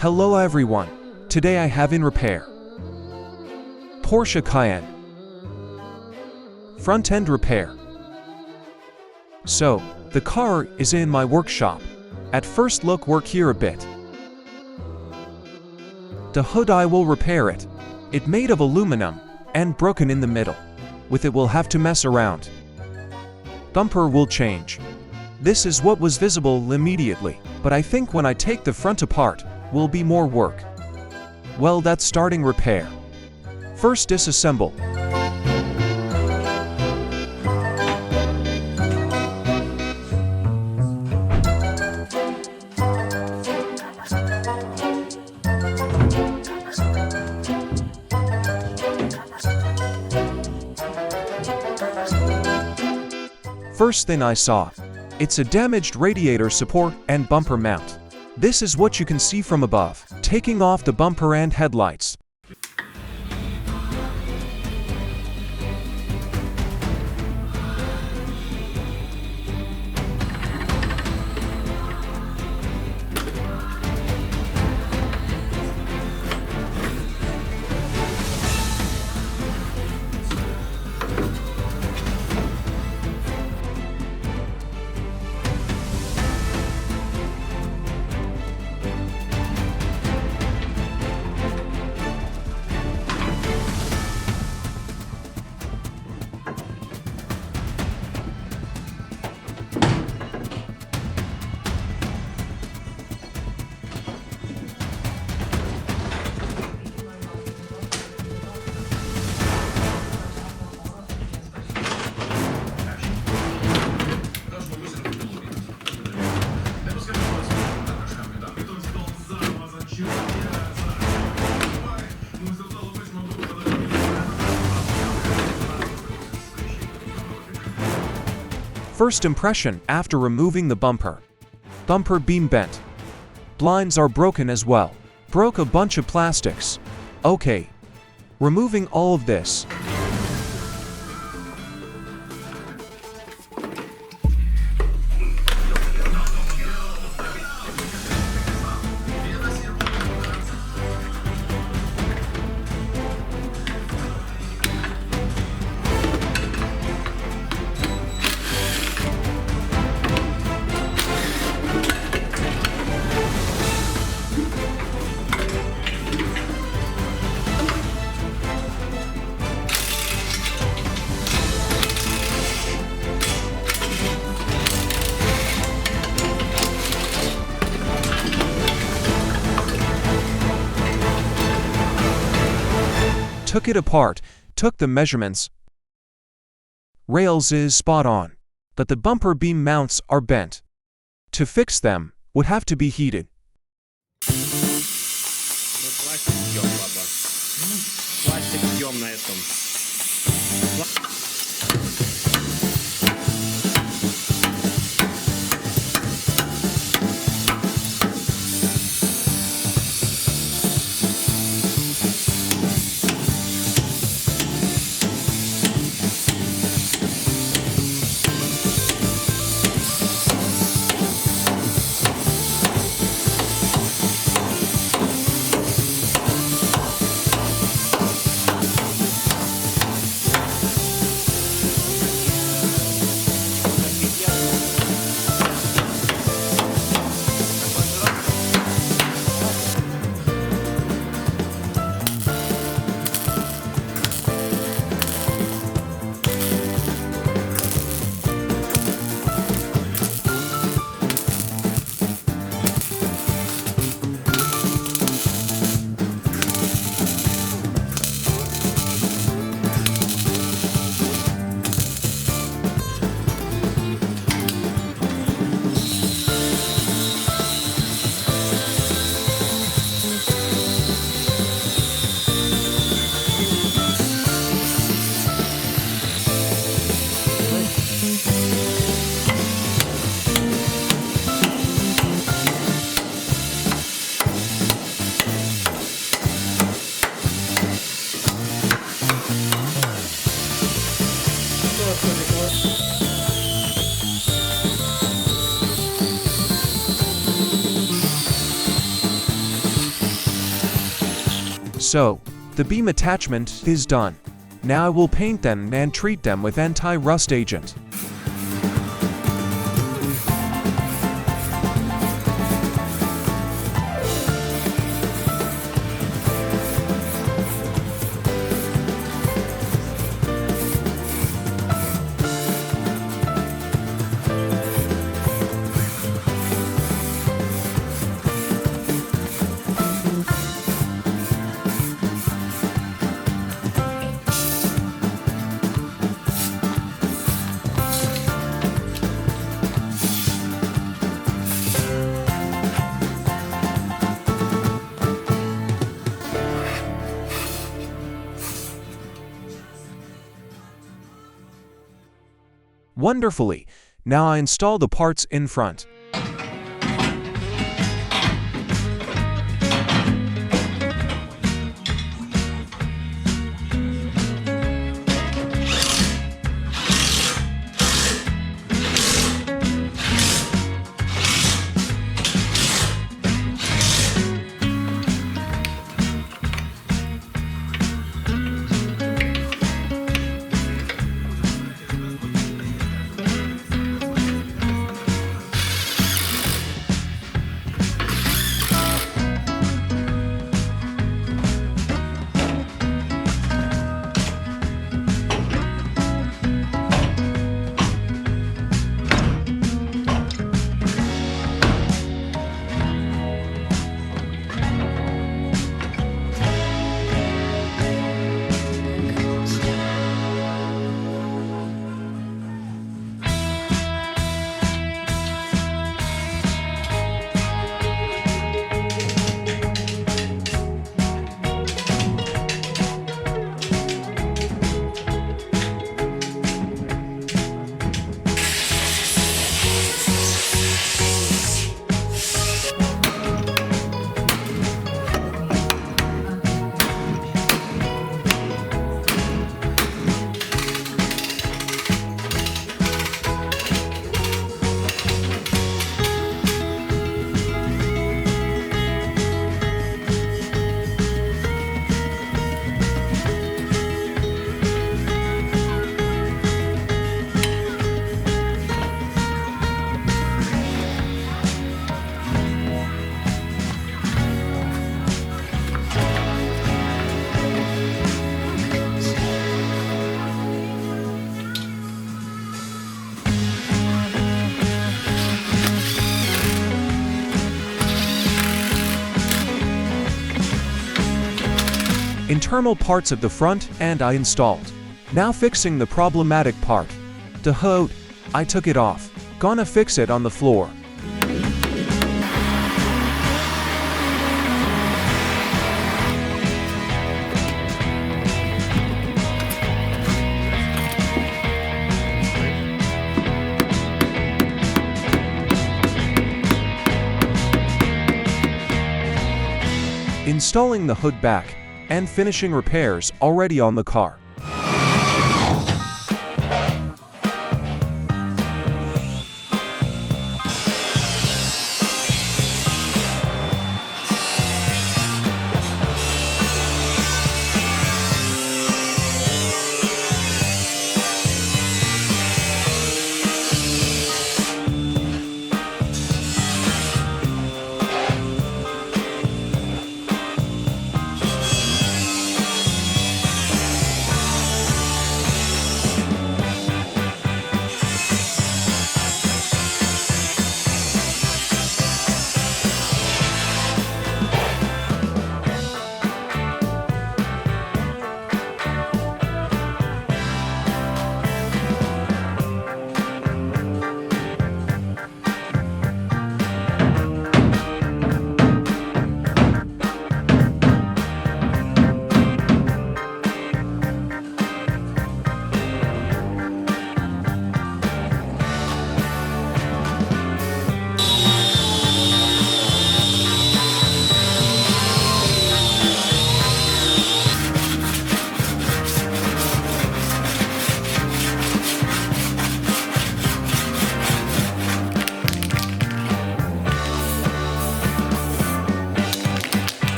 Hello everyone. Today I have in repair Porsche Cayenne front end repair. So, the car is in my workshop. At first look work here a bit. The hood I will repair it. It made of aluminum and broken in the middle. With it we'll have to mess around. Bumper will change. This is what was visible immediately, but I think when I take the front apart, will be more work. Well, that's starting repair. First disassemble. First thing I saw, it's a damaged radiator support and bumper mount. This is what you can see from above, taking off the bumper and headlights. First impression after removing the bumper. Bumper beam bent. Blinds are broken as well. Broke a bunch of plastics. Okay. Removing all of this. Took it apart, took the measurements. Rails is spot on, but the bumper beam mounts are bent. To fix them, would have to be heated. So, the beam attachment is done. Now I will paint them and treat them with anti-rust agent. Wonderfully, now I install the parts in front. Internal parts of the front and I installed. Now fixing the problematic part. The hood, I took it off. Gonna fix it on the floor. Installing the hood back and finishing repairs already on the car.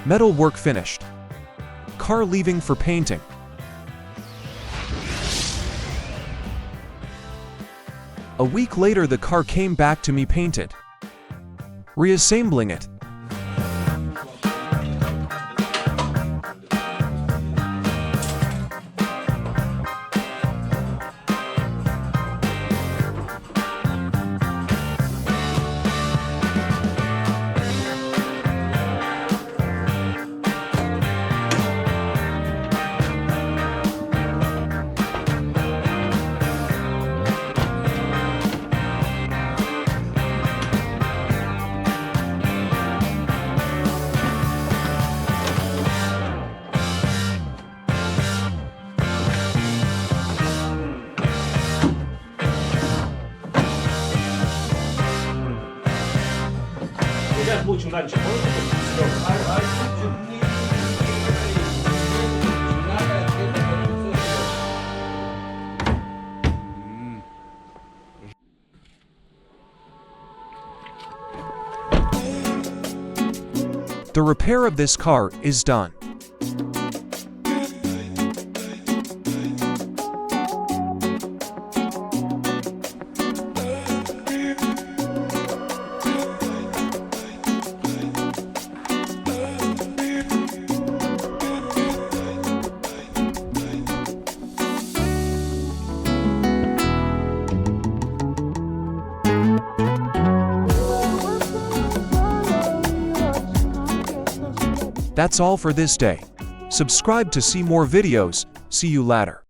Metal work finished. Car leaving for painting. A week later the car came back to me painted. Reassembling it. 중간중간 The repair of this car is done. That's all for this day. Subscribe to see more videos. See you later.